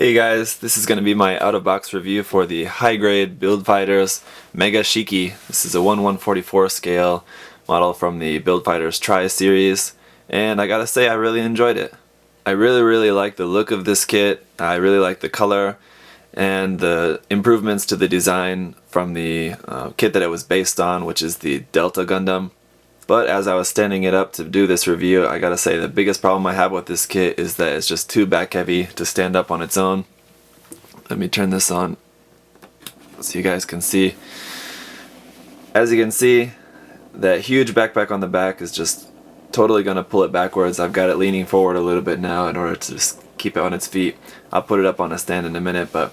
Hey guys, this is going to be my out-of-box review for the high-grade Build Fighters Mega Shiki. This is a 1/144 scale model from the Build Fighters Tri series, and I gotta say I really enjoyed it. I really like the look of this kit. I really like the color and the improvements to the design from the kit that it was based on, which is the Delta Gundam. But as I was standing it up to do this review, I gotta say the biggest problem I have with this kit is that it's just too back heavy to stand up on its own. Let me turn this on so you guys can see. As you can see, that huge backpack on the back is just totally gonna pull it backwards. I've got it leaning forward a little bit now in order to just keep it on its feet. I'll put it up on a stand in a minute, but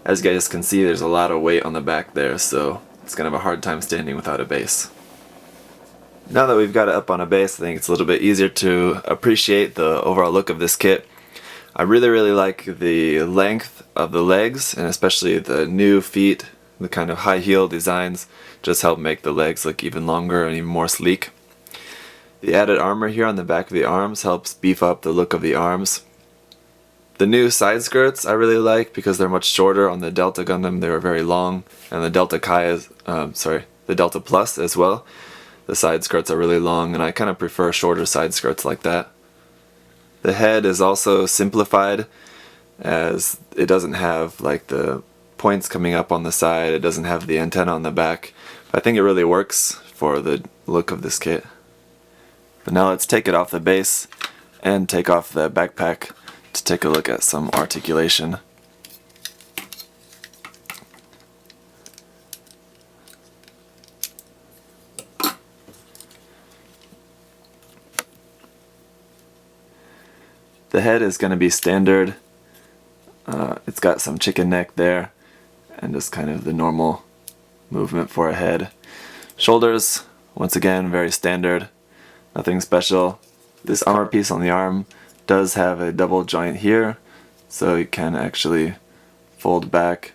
as you guys can see, there's a lot of weight on the back there, so it's gonna have a hard time standing without a base. Now that we've got it up on a base, I think it's a little bit easier to appreciate the overall look of this kit. I really like the length of the legs, and especially the new feet, the kind of high heel designs just help make the legs look even longer and even more sleek. The added armor here on the back of the arms helps beef up the look of the arms. The new side skirts I really like because they're much shorter. On the Delta Gundam they were very long, and the Delta the Delta Plus as well. The side skirts are really long, and I kind of prefer shorter side skirts like that. The head is also simplified, as it doesn't have like the points coming up on the side, it doesn't have the antenna on the back. But I think it really works for the look of this kit. But now let's take it off the base and take off the backpack to take a look at some articulation. The head is going to be standard. It's got some chicken neck there and just kind of the normal movement for a head. Shoulders, once again, very standard. Nothing special. This armor piece on the arm does have a double joint here, so it can actually fold back.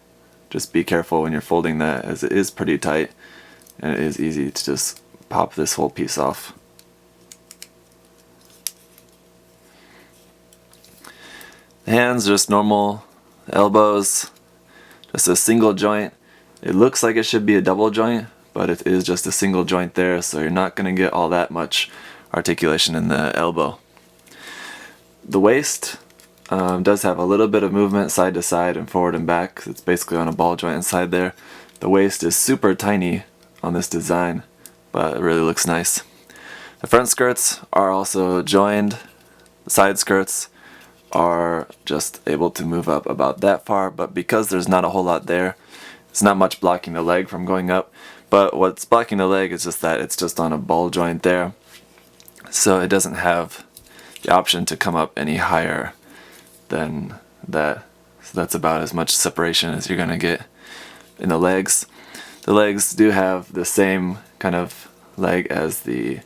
Just be careful when you're folding that, as it is pretty tight and it is easy to just pop this whole piece off. The hands, just normal. Elbows, just a single joint. It looks like it should be a double joint, but it is just a single joint there, so you're not going to get all that much articulation in the elbow. The waist does have a little bit of movement side to side and forward and back. It's basically on a ball joint inside there. The waist is super tiny on this design, but it really looks nice. The front skirts are also joined. The side skirts are just able to move up about that far, but because there's not a whole lot there, it's not much blocking the leg from going up. But what's blocking the leg is just that it's just on a ball joint there, so it doesn't have the option to come up any higher than that. So that's about as much separation as you're gonna get in the legs. The legs do have the same kind of leg as the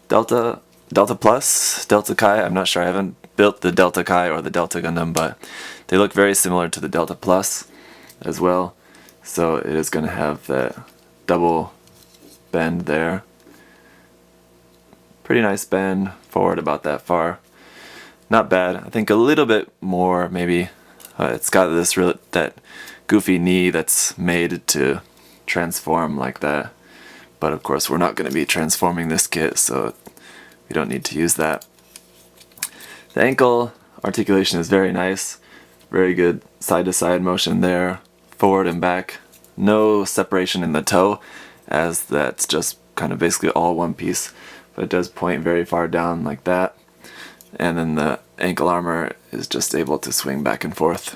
Delta Plus, Delta Kai. I'm not sure, I haven't built the Delta Kai or the Delta Gundam, but they look very similar to the Delta Plus as well. So it is going to have that double bend there. Pretty nice bend forward about that far. Not bad. I think a little bit more maybe. It's got that goofy knee that's made to transform like that. But of course we're not going to be transforming this kit, so we don't need to use that. The ankle articulation is very nice. Very good side to side motion there, forward and back. No separation in the toe, as that's just kind of basically all one piece, but it does point very far down like that. And then the ankle armor is just able to swing back and forth.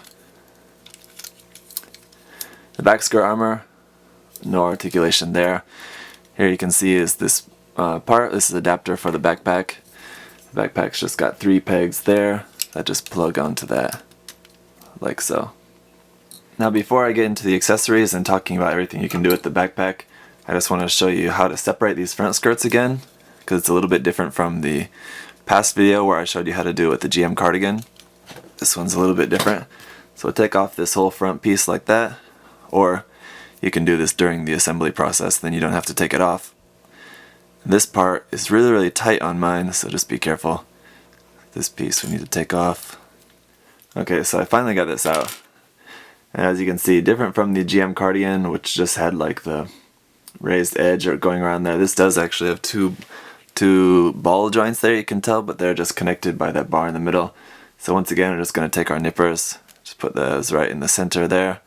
The back skirt armor, no articulation there. Here you can see is this part. This is adapter for the backpack. The backpack's just got 3 pegs there that just plug onto that, like so. Now before I get into the accessories and talking about everything you can do with the backpack, I just want to show you how to separate these front skirts again, because it's a little bit different from the past video where I showed you how to do it with the GM cardigan. This one's a little bit different. So take off this whole front piece like that, or you can do this during the assembly process, then you don't have to take it off. This part is really tight on mine, so just be careful. This piece we need to take off. Okay, so I finally got this out. And as you can see, different from the GM Cardigan, which just had like the raised edge or going around there, this does actually have two ball joints there, you can tell, but they're just connected by that bar in the middle. So once again, we're just going to take our nippers, just put those right in the center there,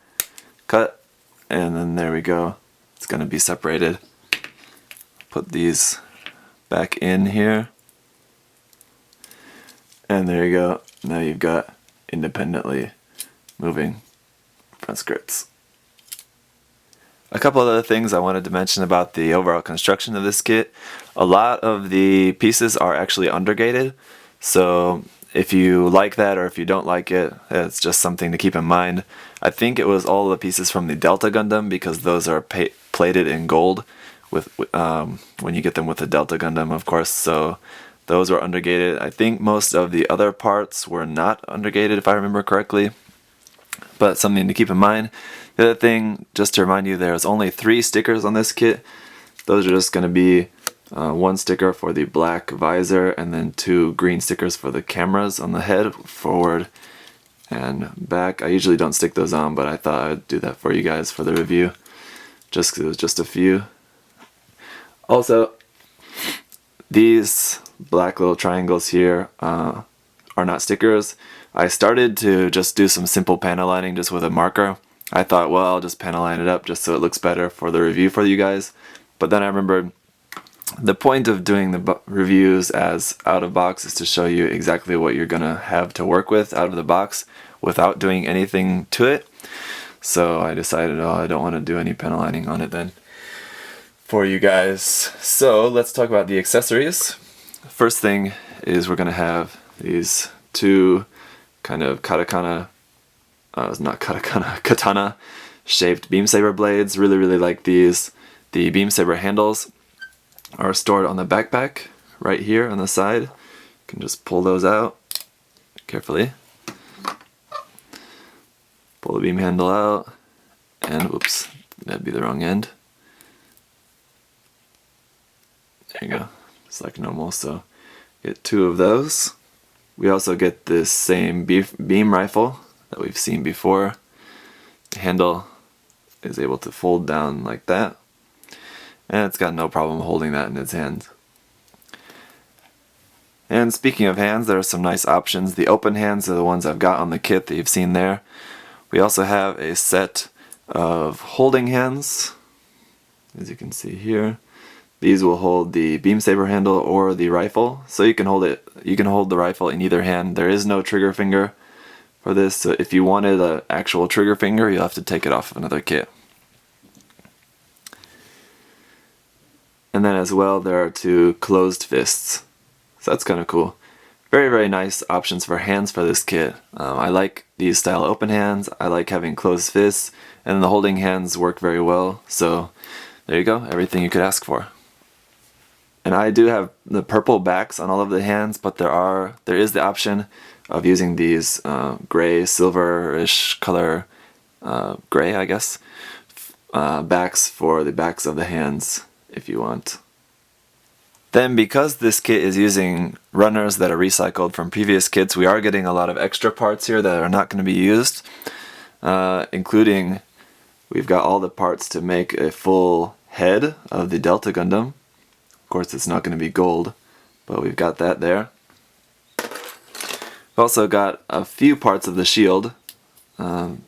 cut, and then there we go. It's going to be separated. Put these back in here, and there you go. Now you've got independently moving front skirts. A couple of other things I wanted to mention about the overall construction of this kit. A lot of the pieces are actually undergated, so if you like that or if you don't like it, it's just something to keep in mind. I think it was all the pieces from the Delta Gundam, because those are plated in gold with when you get them with the Delta Gundam, of course, so those were undergated. I think most of the other parts were not undergated, if I remember correctly, but something to keep in mind. The other thing, just to remind you, there's only 3 stickers on this kit. Those are just going to be 1 sticker for the black visor and then 2 green stickers for the cameras on the head, forward and back. I usually don't stick those on, but I thought I'd do that for you guys for the review, just because it was just a few. Also, these black little triangles here are not stickers. I started to just do some simple panel lining just with a marker. I thought, well, I'll just panel line it up just so it looks better for the review for you guys. But then I remembered the point of doing the reviews as out of box is to show you exactly what you're gonna have to work with out of the box without doing anything to it. So I decided, oh, I don't want to do any panel lining on it then for you guys. So let's talk about the accessories. First thing is we're gonna have these 2 kind of katana shaped beam saber blades. Really like these. The beam saber handles are stored on the backpack right here on the side. You can just pull those out carefully. Pull the beam handle out, and whoops, that'd be the wrong end. There you go, just like normal. So get 2 of those. We also get this same beam rifle that we've seen before. The handle is able to fold down like that, and it's got no problem holding that in its hands. And speaking of hands, there are some nice options. The open hands are the ones I've got on the kit that you've seen there. We also have a set of holding hands, as you can see here. These will hold the beam saber handle or the rifle, so you can hold it. You can hold the rifle in either hand. There is no trigger finger for this, so if you wanted an actual trigger finger, you'll have to take it off of another kit. And then as well, there are 2 closed fists, so that's kind of cool. Very nice options for hands for this kit. I like these style open hands. I like having closed fists, and the holding hands work very well. So there you go, everything you could ask for. And I do have the purple backs on all of the hands, but there is the option of using these gray, silverish color, gray I guess, backs for the backs of the hands if you want. Then, because this kit is using runners that are recycled from previous kits, we are getting a lot of extra parts here that are not going to be used, including we've got all the parts to make a full head of the Delta Gundam. Of course, it's not going to be gold, but we've got that there. We've also got a few parts of the shield.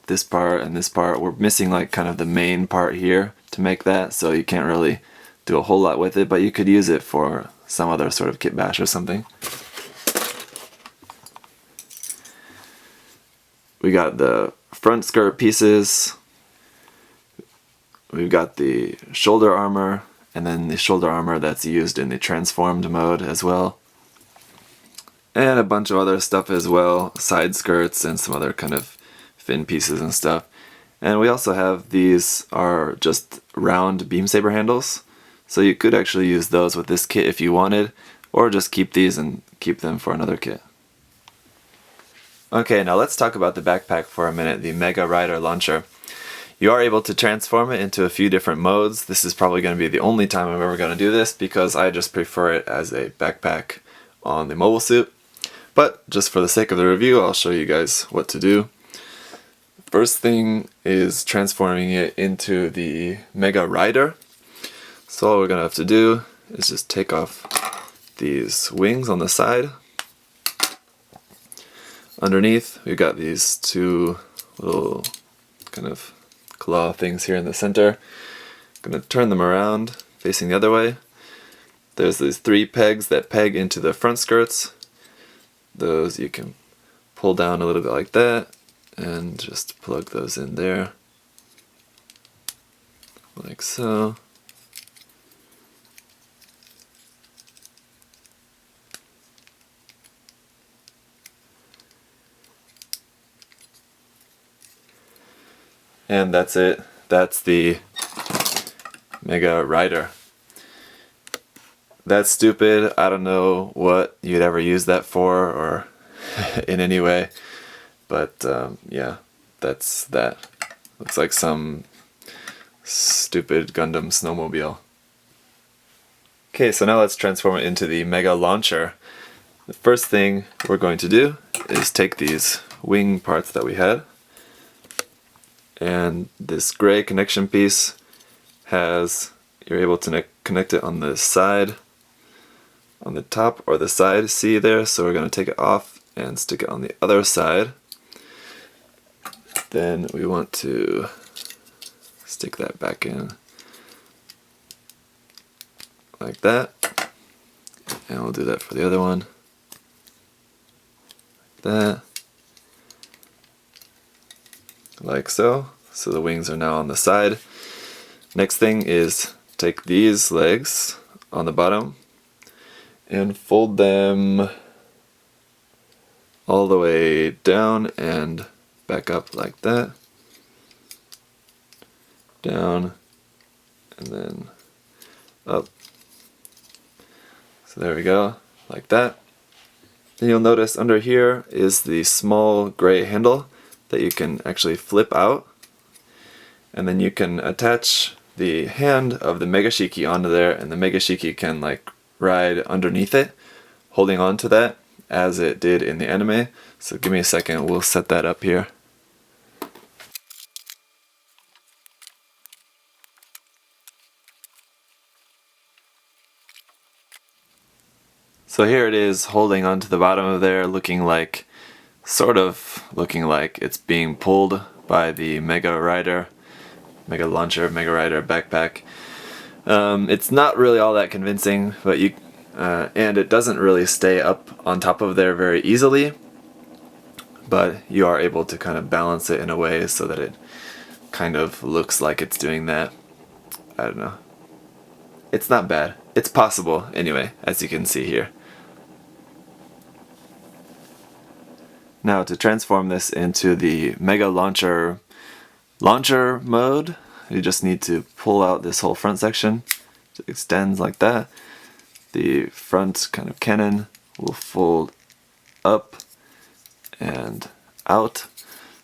This part and this part. We're missing like kind of the main part here to make that, so you can't really do a whole lot with it, but you could use it for some other sort of kit bash or something. We got the front skirt pieces. We've got the shoulder armor, and then the shoulder armor that's used in the transformed mode as well. And a bunch of other stuff as well, side skirts and some other kind of fin pieces and stuff. And we also have these are just round beam saber handles. So you could actually use those with this kit if you wanted, or just keep these and keep them for another kit. Okay, now let's talk about the backpack for a minute, the Mega Rider Launcher. You are able to transform it into a few different modes. This is probably going to be the only time I'm ever going to do this, because I just prefer it as a backpack on the mobile suit. But just for the sake of the review, I'll show you guys what to do. First thing is transforming it into the Mega Rider. So all we're gonna have to do is just take off these wings on the side. Underneath, we've got these two little kind of claw things here in the center. I'm gonna turn them around, facing the other way. There's these three pegs that peg into the front skirts. Those you can pull down a little bit like that and just plug those in there, like so. And that's it. That's the Mega Rider. That's stupid. I don't know what you'd ever use that for or in any way. But yeah, that's that. Looks like some stupid Gundam snowmobile. Okay, so now let's transform it into the Mega Launcher. The first thing we're going to do is take these wing parts that we had, and this gray connection piece you're able to connect it on the side, on the top or the side, see there? So we're going to take it off and stick it on the other side. Then we want to stick that back in like that, and we'll do that for the other one, like that, like so. So the wings are now on the side. Next thing is take these legs on the bottom and fold them all the way down and back up like that, down, and then up. So there we go, like that. Then you'll notice under here is the small gray handle that you can actually flip out, and then you can attach the hand of the Mega Shiki onto there, and the Mega Shiki can like ride underneath it, holding on to that as it did in the anime. So give me a second, we'll set that up here. So here it is holding onto the bottom of there, sort of looking like it's being pulled by the Mega Rider, Mega Launcher, Mega Rider backpack. It's not really all that convincing, but and it doesn't really stay up on top of there very easily, but you are able to kind of balance it in a way so that it kind of looks like it's doing that. I don't know. It's not bad. It's possible anyway, as you can see here. Now to transform this into the Mega Launcher mode, you just need to pull out this whole front section. It extends like that. The front kind of cannon will fold up and out.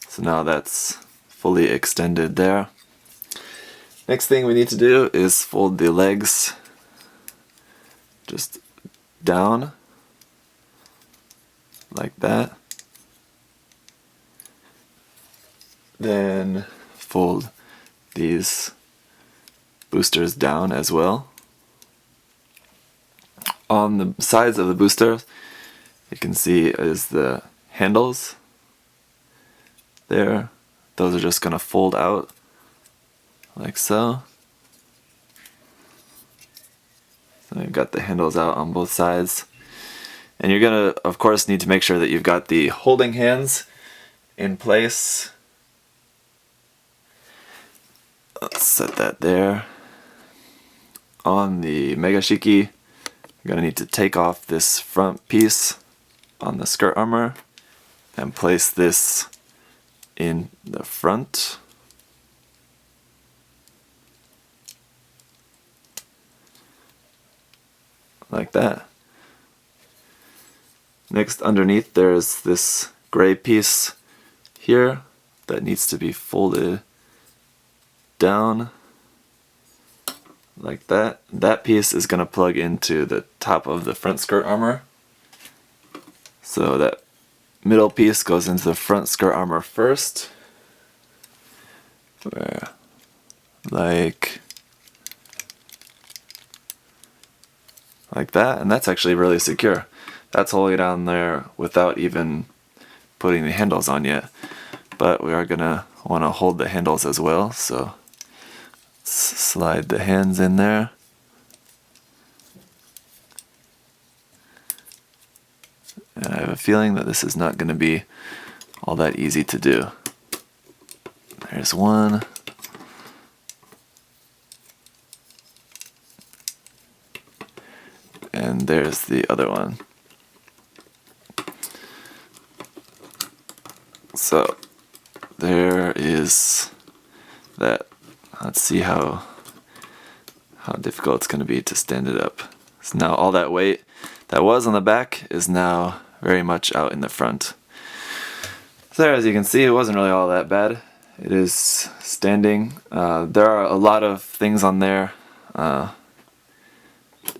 So now that's fully extended there. Next thing we need to do is fold the legs just down like that. Then fold these boosters down as well. On the sides of the boosters, you can see is the handles there. Those are just going to fold out like so. So you've got the handles out on both sides. And you're going to, of course, need to make sure that you've got the holding hands in place. Let's set that there. On the Mega Shiki, you're going to need to take off this front piece on the skirt armor and place this in the front. Like that. Next, underneath there's this gray piece here that needs to be folded down like that. That piece is going to plug into the top of the front skirt armor. So that middle piece goes into the front skirt armor first, where like that, and that's actually really secure. That's holding it down there without even putting the handles on yet. But we are gonna want to hold the handles as well, so slide the hands in there. And I have a feeling that this is not going to be all that easy to do. There's one. And there's the other one. So there is that. Let's see how difficult it's going to be to stand it up. So now all that weight that was on the back is now very much out in the front. So there, as you can see, it wasn't really all that bad. It is standing. There are a lot of things on there.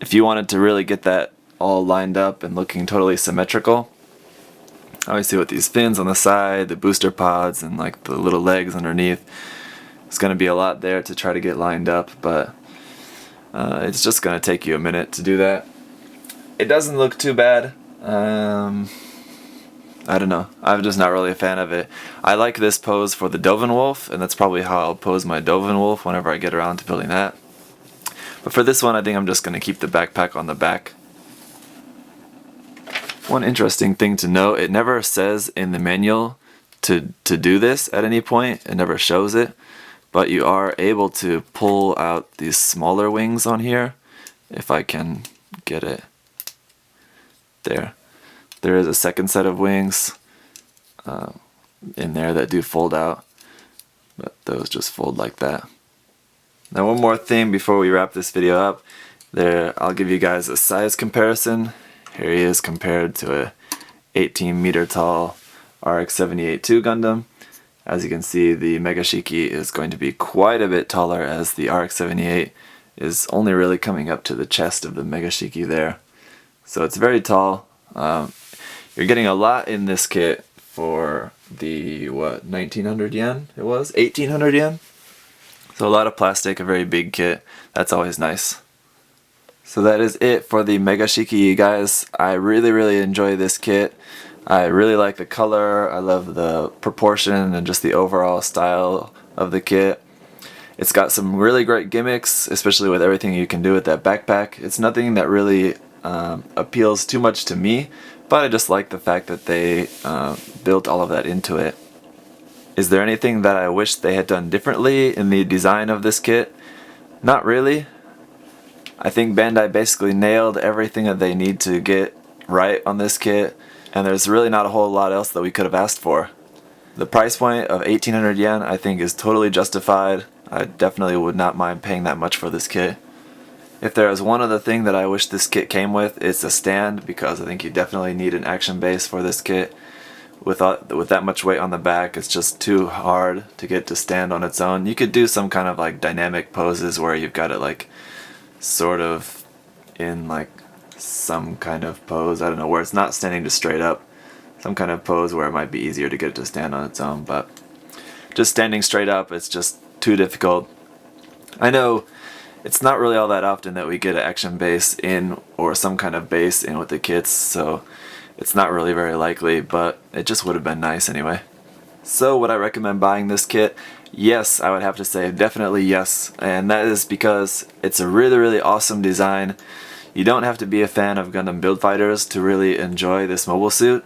If you wanted to really get that all lined up and looking totally symmetrical, obviously with these fins on the side, the booster pods, and like the little legs underneath, it's going to be a lot there to try to get lined up, but it's just going to take you a minute to do that. It doesn't look too bad. I don't know. I'm just not really a fan of it. I like this pose for the Dovin Wolf, and that's probably how I'll pose my Dovin Wolf whenever I get around to building that. But for this one, I think I'm just going to keep the backpack on the back. One interesting thing to note, it never says in the manual to do this at any point. It never shows it. But you are able to pull out these smaller wings on here, if I can get it. There. There is a second set of wings in there that do fold out, but those just fold like that. Now one more thing before we wrap this video up. There, I'll give you guys a size comparison. Here he is compared to a 18 meter tall RX-78-2 Gundam. As you can see, the Mega Shiki is going to be quite a bit taller, as the RX-78 is only really coming up to the chest of the Mega Shiki there. So it's very tall. You're getting a lot in this kit for the, what, 1900 yen it was? 1800 yen? So a lot of plastic, a very big kit. That's always nice. So that is it for the Mega Shiki, guys. I really enjoy this kit. I really like the color. I love the proportion and just the overall style of the kit. It's got some really great gimmicks, especially with everything you can do with that backpack. It's nothing that really appeals too much to me, but I just like the fact that they built all of that into it. Is there anything that I wish they had done differently in the design of this kit? Not really. I think Bandai basically nailed everything that they need to get right on this kit, and there's really not a whole lot else that we could have asked for. The price point of 1800 yen I think is totally justified. I definitely would not mind paying that much for this kit. If there is one other thing that I wish this kit came with, it's a stand, because I think you definitely need an action base for this kit. With that much weight on the back, it's just too hard to get to stand on its own. You could do some kind of like dynamic poses where you've got it like sort of in like some kind of pose, I don't know, where it's not standing just straight up. Some kind of pose where it might be easier to get it to stand on its own, but just standing straight up, it's just too difficult. I know it's not really all that often that we get an action base in, or some kind of base in with the kits, so it's not really very likely, but it just would have been nice anyway. So would I recommend buying this kit? Yes, I would have to say definitely yes, and that is because it's a really awesome design. You don't have to be a fan of Gundam Build Fighters to really enjoy this mobile suit.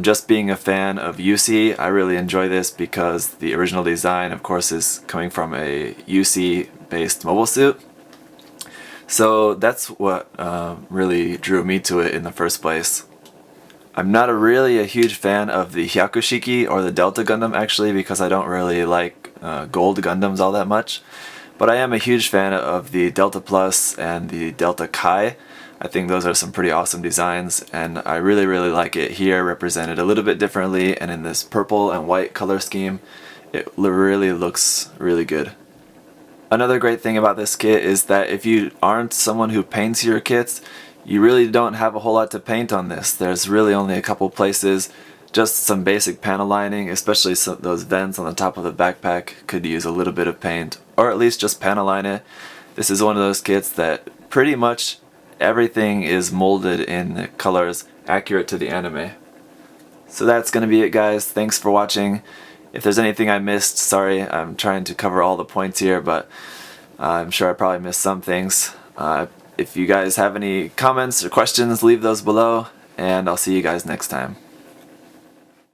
Just being a fan of UC, I really enjoy this because the original design, of course, is coming from a UC based mobile suit. So that's what really drew me to it in the first place. I'm not really a huge fan of the Hyaku Shiki or the Delta Gundam, actually, because I don't really like gold Gundams all that much. But I am a huge fan of the Delta Plus and the Delta Kai. I think those are some pretty awesome designs, and I really like it here, represented a little bit differently, and in this purple and white color scheme. It really looks really good. Another great thing about this kit is that if you aren't someone who paints your kits, you really don't have a whole lot to paint on this. There's really only a couple places. Just some basic panel lining, especially those vents on the top of the backpack could use a little bit of paint, or at least just panel line it. This is one of those kits that pretty much everything is molded in colors accurate to the anime. So that's going to be it, guys. Thanks for watching. If there's anything I missed, sorry, I'm trying to cover all the points here, but I'm sure I probably missed some things. If you guys have any comments or questions, leave those below, and I'll see you guys next time.